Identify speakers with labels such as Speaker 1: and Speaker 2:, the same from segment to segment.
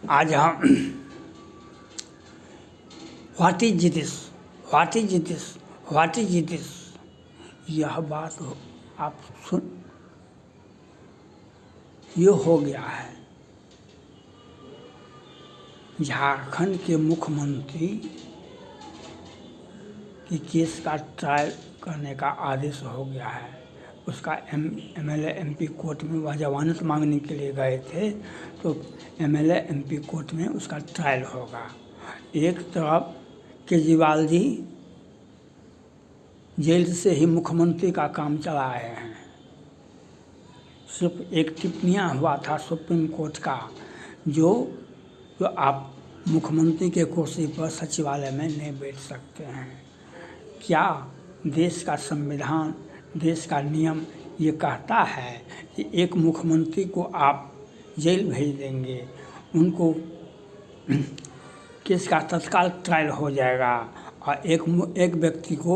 Speaker 1: आज हम what is this, what is this, what is this, यह बात आप सुन, ये हो गया है। झारखंड के मुख्यमंत्री की केस का ट्रायल करने का आदेश हो गया है। उसका एमएलए एमपी कोर्ट में वह जमानत मांगने के लिए गए थे, तो एमएलए एमपी कोर्ट में उसका ट्रायल होगा। एक तरफ केजरीवाल जी जेल से ही मुख्यमंत्री का काम चला रहे हैं। सिर्फ एक टिप्पणियाँ हुआ था सुप्रीम कोर्ट का, जो आप मुख्यमंत्री के कुर्सी पर सचिवालय में नहीं बैठ सकते हैं। क्या देश का संविधान, देश का नियम ये कहता है कि एक मुख्यमंत्री को आप जेल भेज देंगे, उनको केस का तत्काल ट्रायल हो जाएगा और एक व्यक्ति को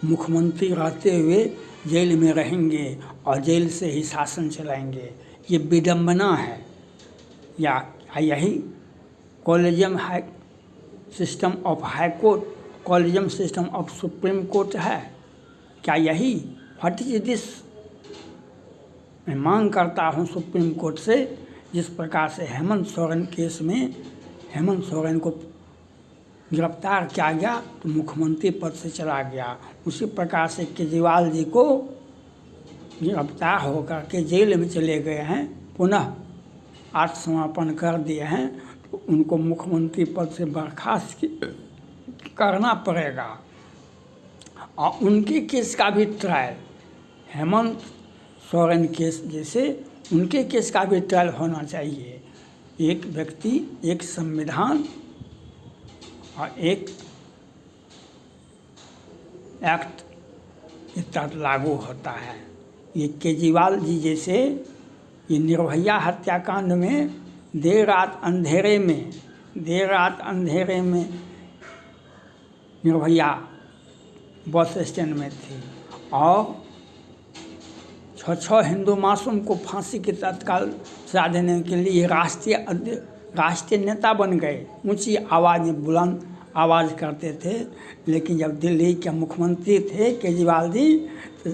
Speaker 1: मुख्यमंत्री रहते हुए जेल में रहेंगे और जेल से ही शासन चलाएंगे? ये विडंबना है। या यही collegium high system of high court, collegium system of supreme court है? क्या यही व्हाट इज दिस? मैं मांग करता हूं सुप्रीम कोर्ट से, जिस प्रकार से हेमंत सोरेन केस में हेमंत सोरेन को गिरफ्तार किया गया तो मुख्यमंत्री पद से चला गया, उसी प्रकार से केजरीवाल जी को गिरफ्तार होकर के जेल में चले गए हैं, पुनः आत्मसमर्पण कर दिए हैं, तो उनको मुख्यमंत्री पद से बर्खास्त करना पड़ेगा। और उनके केस का भी ट्रायल, हेमंत सोरेन केस जैसे उनके केस का भी ट्रायल होना चाहिए। एक व्यक्ति, एक संविधान और एक एक्ट इस तहत लागू होता है। ये केजरीवाल जी जैसे ये निर्भया हत्याकांड में देर रात अंधेरे में निर्भया बस स्टैंड में थी और 6 हिंदू मासूम को फांसी के तत्काल सजा देने के लिए राष्ट्रीय नेता बन गए। ऊंची आवाज़ में बुलंद आवाज़ करते थे, लेकिन जब दिल्ली के मुख्यमंत्री थे केजरीवाल जी, तो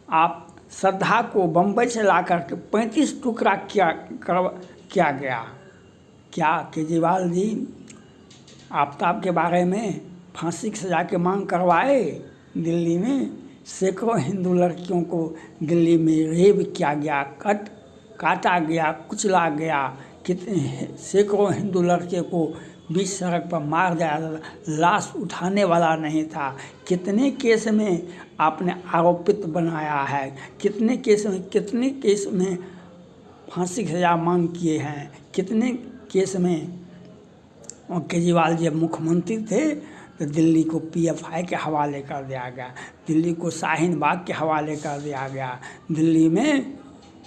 Speaker 1: आप श्रद्धा को बम्बई से ला करके 35 टुकड़ा किया गया। क्या केजरीवाल जी आफ्ताब के बारे में फांसी की सज़ा की मांग करवाए? दिल्ली में सैकड़ों हिंदू लड़कियों को दिल्ली में रेप किया गया, काटा गया, कुचला गया। कितने सैकड़ों हिंदू लड़के को बीच सड़क पर मार दिया, लाश उठाने वाला नहीं था। कितने केस में आपने आरोपित बनाया है, कितने केस में फांसी की सजा मांग किए हैं, कितने केस में। और केजरीवाल जब मुख्यमंत्री थे तो दिल्ली को पीएफआई के हवाले कर दिया गया, दिल्ली को शाहीन बाग के हवाले कर दिया गया, दिल्ली में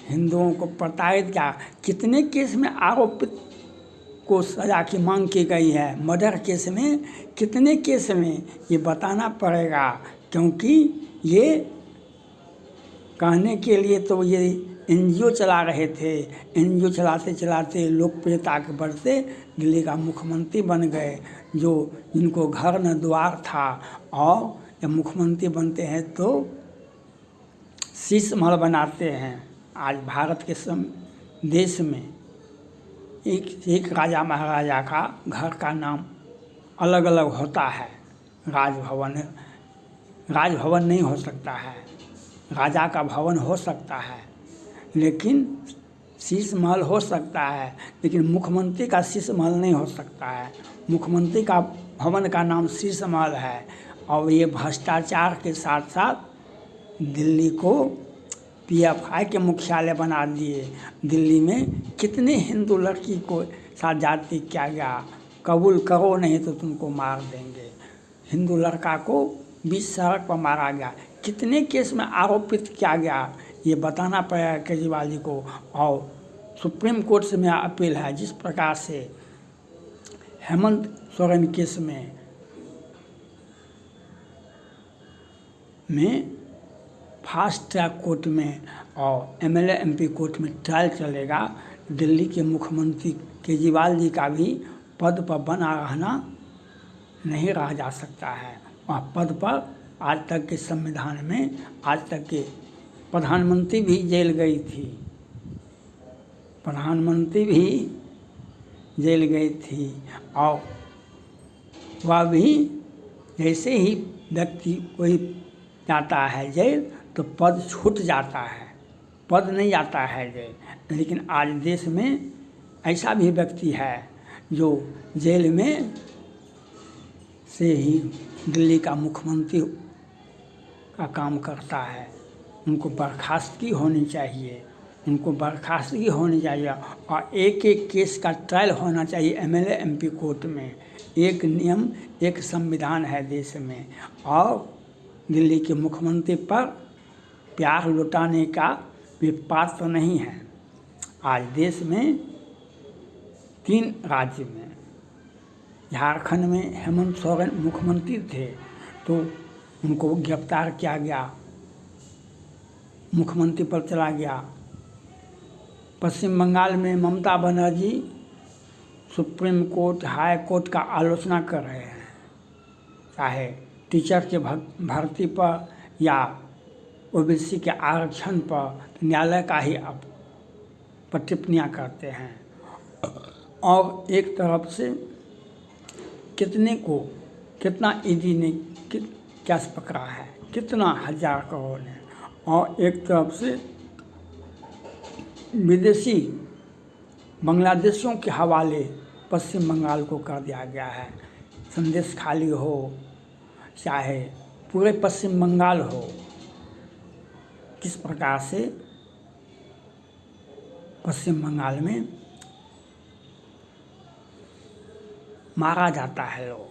Speaker 1: हिंदुओं को प्रताड़ित किया। कितने केस में आरोपित को सज़ा की मांग की गई है, मर्डर केस में, कितने केस में, ये बताना पड़ेगा। क्योंकि ये कहने के लिए तो ये एनजीओ चला रहे थे, एनजीओ चलाते चलाते लोकप्रियता के बढ़ते दिल्ली का मुख्यमंत्री बन गए, जो जिनको घर न द्वार था। और जब मुख्यमंत्री बनते हैं तो शीश महल बनाते हैं। आज भारत के देश में एक राजा महाराजा का घर का नाम अलग अलग होता है। राजभवन नहीं हो सकता है, राजा का भवन हो सकता है, लेकिन शीश महल हो सकता है, लेकिन मुख्यमंत्री का शीश महल नहीं हो सकता है। मुख्यमंत्री का भवन का नाम शीश महल है। और ये भ्रष्टाचार के साथ साथ दिल्ली को पीएफआई के मुख्यालय बना दिए। दिल्ली में कितने हिंदू लड़की को साथ जाति किया गया, कबूल करो नहीं तो तुमको मार देंगे। हिंदू लड़का को बीच सड़क पर मारा गया। कितने केस में आरोपित किया गया, ये बताना पड़ेगा केजरीवाल जी को। और सुप्रीम कोर्ट से मेरा अपील है, जिस प्रकार से हेमंत सोरेन केस में फास्ट ट्रैक कोर्ट में और एमएलए एमपी कोर्ट में ट्रायल चलेगा, दिल्ली के मुख्यमंत्री केजरीवाल जी का भी पद पर बना रहना नहीं रहा जा सकता है। वह पद पर आज तक के संविधान में आज तक के प्रधानमंत्री भी जेल गई थी, प्रधानमंत्री भी जेल गई थी, और वह भी जैसे ही व्यक्ति कोई जाता है जेल तो पद छूट जाता है, पद नहीं जाता है जेल। लेकिन आज देश में ऐसा भी व्यक्ति है जो जेल में से ही दिल्ली का मुख्यमंत्री का काम करता है। उनको बर्खास्तगी होनी चाहिए, उनको बर्खास्तगी होनी चाहिए, और एक एक केस का ट्रायल होना चाहिए एमएलए एमपी कोर्ट में। एक नियम एक संविधान है देश में, और दिल्ली के मुख्यमंत्री पर प्यार लुटाने का वे पात्र नहीं है। आज देश में 3 राज्य में, झारखंड में हेमंत सोरेन मुख्यमंत्री थे तो उनको गिरफ्तार किया गया, मुख्यमंत्री पर चला गया। पश्चिम बंगाल में Mamata Banerjee supreme court high court का आलोचना कर रहे हैं, चाहे टीचर के भर्ती पर या ओबीसी के आरक्षण पर न्यायालय का ही अब टिप्पणियाँ करते हैं। और एक तरफ से कितने को कितना ईडी ने कैश पकड़ा है, कितना 1000 करोड़ ने, और एक तरफ से विदेशी बांग्लादेशियों के हवाले पश्चिम बंगाल को कर दिया गया है। संदेश खाली हो चाहे पूरे पश्चिम बंगाल हो, किस प्रकार से पश्चिम बंगाल में मारा जाता है लोग,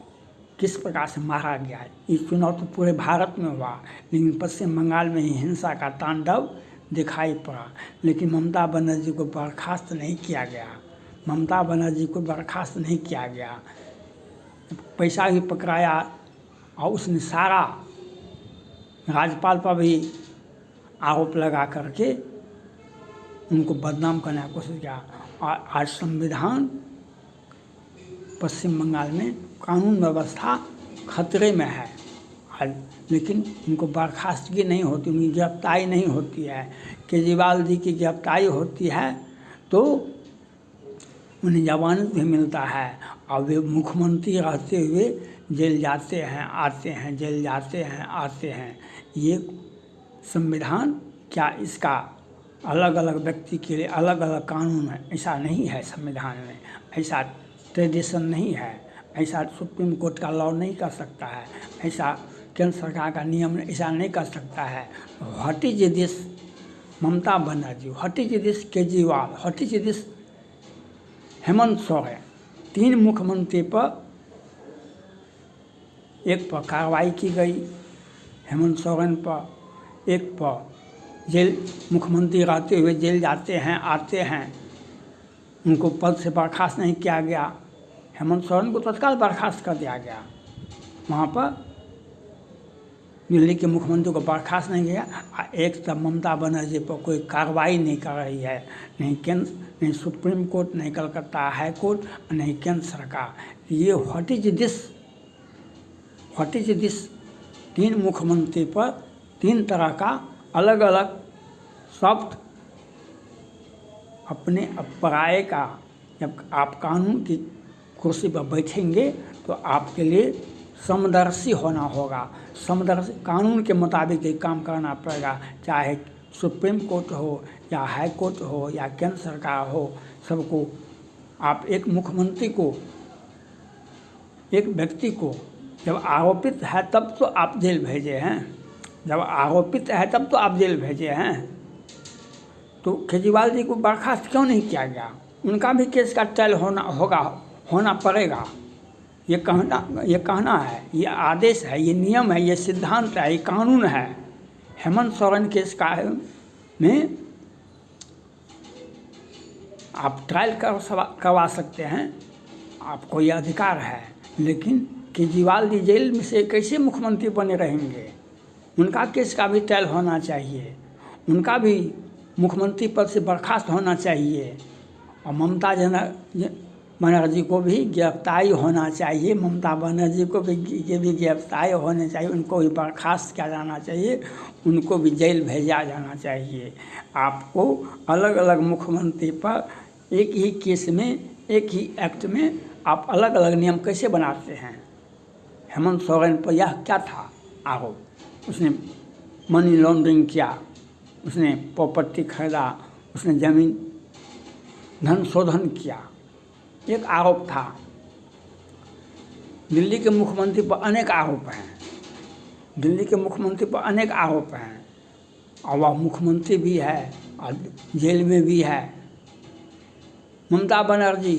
Speaker 1: किस प्रकार से मारा गया है। ये चुनाव तो पूरे भारत में हुआ, लेकिन पश्चिम बंगाल में ही हिंसा का तांडव दिखाई पड़ा। लेकिन ममता बनर्जी को बर्खास्त नहीं किया गया, ममता बनर्जी को बर्खास्त नहीं किया गया। पैसा भी पकड़ाया और उसने सारा राज्यपाल पर भी आरोप लगा करके उनको बदनाम करने की कोशिश किया। और आज संविधान पश्चिम बंगाल में कानून व्यवस्था खतरे में है आज, लेकिन उनको बर्खास्तगी नहीं होती, उनकी गिरफ्तारी नहीं होती है। केजरीवाल जी की गिरफ्तारी होती है तो उन्हें जमानत भी मिलता है, और वे मुख्यमंत्री रहते हुए जेल जाते हैं आते हैं, जेल जाते हैं आते हैं। ये संविधान क्या इसका अलग अलग व्यक्ति के लिए अलग अलग कानून है? ऐसा नहीं है संविधान में, ऐसा ट्रेडिशन नहीं है, ऐसा सुप्रीम कोर्ट का लॉ नहीं कर सकता है, ऐसा केंद्र सरकार का नियम ऐसा नहीं कर सकता है। What is this Mamata Banerjee, what is this Kejriwal, what is this Hemant Soren, 3 मुख्यमंत्री पर एक पर कार्रवाई की गई, हेमंत सोरेन पर, एक पर जेल मुख्यमंत्री रहते हुए जेल जाते हैं आते हैं, उनको पद से बर्खास्त नहीं किया गया। हेमंत सोरेन को तत्काल बर्खास्त कर दिया गया, वहाँ पर दिल्ली के मुख्यमंत्री को बर्खास्त नहीं किया। एक तब ममता बनर्जी पर कोई कार्रवाई नहीं कर रही है, नहीं केंद्र, नहीं सुप्रीम कोर्ट, नहीं कलकत्ता हाई कोर्ट, नहीं केंद्र सरकार। ये व्हाट इज दिस 3 मुख्यमंत्री पर 3 तरह का अलग अलग शब्द अपने पराये का। जब आप कानून की कुर्सी पर बैठेंगे तो आपके लिए समदर्शी होना होगा, समदर्शी कानून के मुताबिक ही काम करना पड़ेगा, चाहे सुप्रीम कोर्ट हो या हाई कोर्ट हो या केंद्र सरकार हो। सबको आप एक मुख्यमंत्री को, एक व्यक्ति को जब आरोपित है तब तो आप जेल भेजे हैं, जब आरोपित है तब तो आप जेल भेजे हैं। तो केजरीवाल जी को बर्खास्त क्यों नहीं किया गया? उनका भी केस का ट्रायल होना पड़ेगा। ये कहना है, ये आदेश है, ये नियम है, ये सिद्धांत है, ये कानून है। हेमंत सोरेन केस का में आप ट्रायल करवा सकते हैं, आपको ये अधिकार है, लेकिन केजरीवाल जी जेल में से कैसे मुख्यमंत्री बने रहेंगे? उनका केस का भी ट्रायल होना चाहिए, उनका भी मुख्यमंत्री पद से बर्खास्त होना चाहिए, और ममता बनर्जी को भी गिरफ्तारी होना चाहिए, ममता बनर्जी को भी गिरफ्तारी होनी चाहिए, उनको भी बर्खास्त किया जाना चाहिए, उनको भी जेल भेजा जाना चाहिए। आपको अलग अलग मुख्यमंत्री पर एक ही केस में, एक ही एक्ट में आप अलग अलग नियम कैसे बनाते हैं? हेमंत सोरेन पर यह क्या था आरोप? उसने मनी लॉन्ड्रिंग किया, उसने प्रॉपर्टी खरीदा, उसने जमीन धन शोधन किया, एक आरोप था। दिल्ली के मुख्यमंत्री पर अनेक आरोप हैं, दिल्ली के मुख्यमंत्री पर अनेक आरोप हैं, और वह मुख्यमंत्री भी है और जेल में भी है। ममता बनर्जी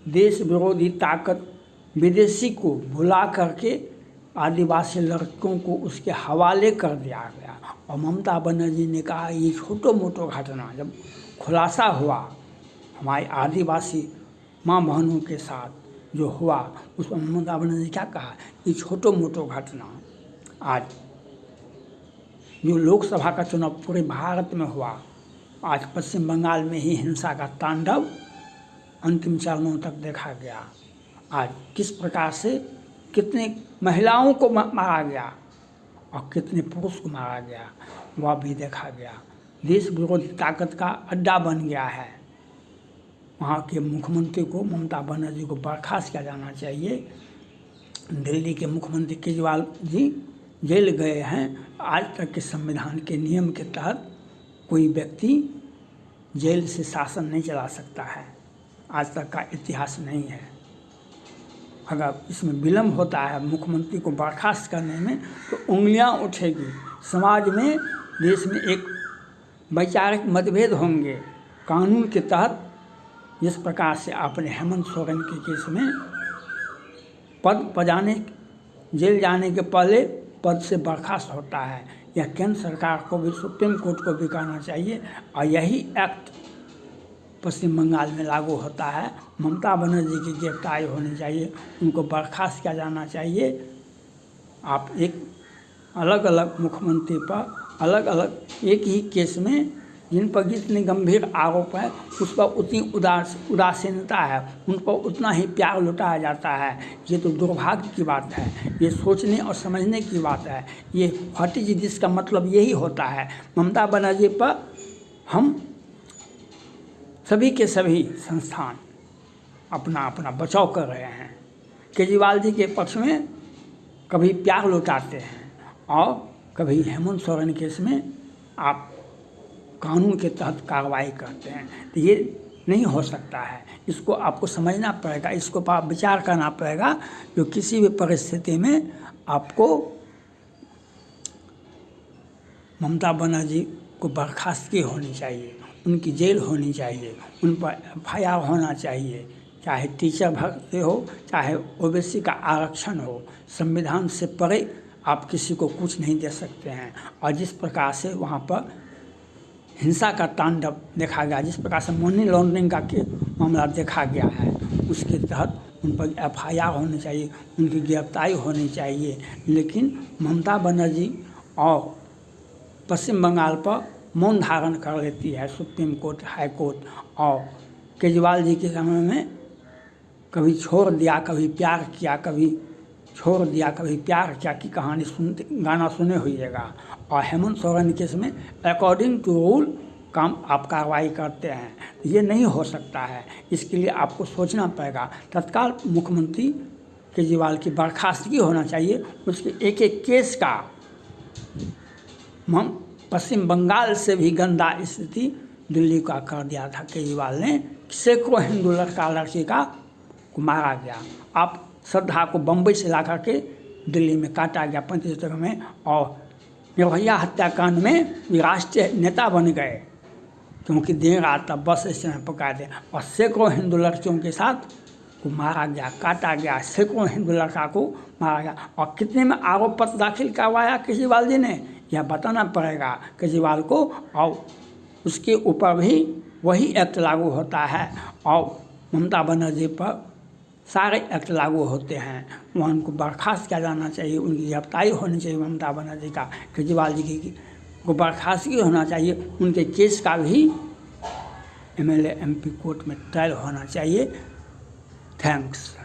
Speaker 1: देश विरोधी ताकत विदेशी को बुला करके आदिवासी लड़कों को उसके हवाले कर दिया गया। और ममता बनर्जी ने कहा ये छोटो मोटो घटना जब खुलासा हुआ हमारे आदिवासी माँ बहनों के साथ जो हुआ, उसमें ममता बनर्जी ने क्या कहा, ये छोटो मोटो घटना। आज जो लोकसभा का चुनाव पूरे भारत में हुआ, आज पश्चिम बंगाल में ही हिंसा का तांडव अंतिम चरणों तक देखा गया। आज किस प्रकार से कितने महिलाओं को मारा गया और कितने पुरुष को मारा गया, वह भी देखा गया। देश विरोधी ताकत का अड्डा बन गया है। वहाँ के मुख्यमंत्री को, ममता बनर्जी को बर्खास्त किया जाना चाहिए। दिल्ली के मुख्यमंत्री केजरीवाल जी जेल गए हैं। आज तक के संविधान के नियम के तहत कोई व्यक्ति जेल से शासन नहीं चला सकता है, आज तक का इतिहास नहीं है। अगर इसमें विलम्ब होता है मुख्यमंत्री को बर्खास्त करने में तो उंगलियां उठेगी, समाज में, देश में एक वैचारिक मतभेद होंगे। कानून के तहत जिस प्रकार से आपने हेमंत सोरेन के केस में पद पजाने, जेल जाने के पहले पद से बर्खास्त होता है, यह केंद्र सरकार को भी, सुप्रीम कोर्ट को भी कहना चाहिए। और यही एक्ट पश्चिम बंगाल में लागू होता है। ममता बनर्जी की गिरफ्तारी होनी चाहिए, उनको बर्खास्त किया जाना चाहिए। आप एक अलग अलग मुख्यमंत्री पर अलग अलग एक ही केस में जिन पर जितने गंभीर आरोप है उस पर उतनी उदासीनता है, उन पर उतना ही प्यार लुटाया जाता है। ये तो दुर्भाग्य की बात है, ये सोचने और समझने की बात है। ये व्हाट इज दिस का मतलब यही होता है। ममता बनर्जी पर हम सभी के सभी संस्थान अपना अपना बचाव कर रहे हैं। केजरीवाल जी के पक्ष में कभी प्यार लुटाते हैं और कभी हेमंत सोरेन केस में आप कानून के तहत कार्रवाई करते हैं। तो ये नहीं हो सकता है, इसको आपको समझना पड़ेगा, इसको पर विचार करना पड़ेगा। जो किसी भी परिस्थिति में आपको ममता बनर्जी को बर्खास्तगी होनी चाहिए, उनकी जेल होनी चाहिए, उन पर FIR होना चाहिए। चाहे टीचर भर्ती हो, चाहे OBC का आरक्षण हो, संविधान से परे आप किसी को कुछ नहीं दे सकते हैं। और जिस प्रकार से वहाँ पर हिंसा का तांडव देखा गया, जिस प्रकार से मनी लॉन्ड्रिंग का मामला देखा गया है, उसके तहत उन पर FIR होनी चाहिए, उनकी गिरफ्तारी होनी चाहिए। लेकिन ममता बनर्जी और पश्चिम बंगाल पर मौन धारण कर लेती है सुप्रीम कोर्ट, हाई कोर्ट। और केजरीवाल जी के समय में कभी छोड़ दिया, कभी प्यार किया, कभी छोड़ दिया, कभी प्यार किया की कहानी सुनते, गाना सुने होइएगा। और हेमंत सोरेन केस में अकॉर्डिंग टू रूल काम आप कार्रवाई करते हैं, ये नहीं हो सकता है। इसके लिए आपको सोचना पड़ेगा। तत्काल मुख्यमंत्री केजरीवाल की बर्खास्तगी होना चाहिए। उसके एक एक केस का पश्चिम बंगाल से भी गंदा स्थिति दिल्ली का कर दिया था केजरीवाल ने। सैकड़ों हिंदू लड़का लड़की को मारा गया। आप श्रद्धा को बम्बई से ला करके दिल्ली में काटा गया 35 जगह में। और निर्भया हत्याकांड में राष्ट्रीय नेता बन गए क्योंकि देर रात तक बस स्टैंड पकड़ा दे। और सैकड़ों हिंदू लड़कियों के साथ को मारा गया, काटा गया, सैकड़ों हिंदू लड़का को मारा गया। और कितने में आरोप पत्र दाखिल करवाया केजरीवाल जी ने, यह बताना पड़ेगा केजरीवाल को। और उसके ऊपर भी वही एक्ट लागू होता है और ममता बनर्जी पर सारे एक्ट लागू होते हैं। वहाँ उनको बर्खास्त किया जाना चाहिए, उनकी गिरफ्तारी होनी चाहिए ममता बनर्जी का, केजरीवाल जी की को बर्खास्तगी होना चाहिए। उनके केस का भी एमएलए एमपी कोर्ट में ट्रायल होना चाहिए। थैंक्स।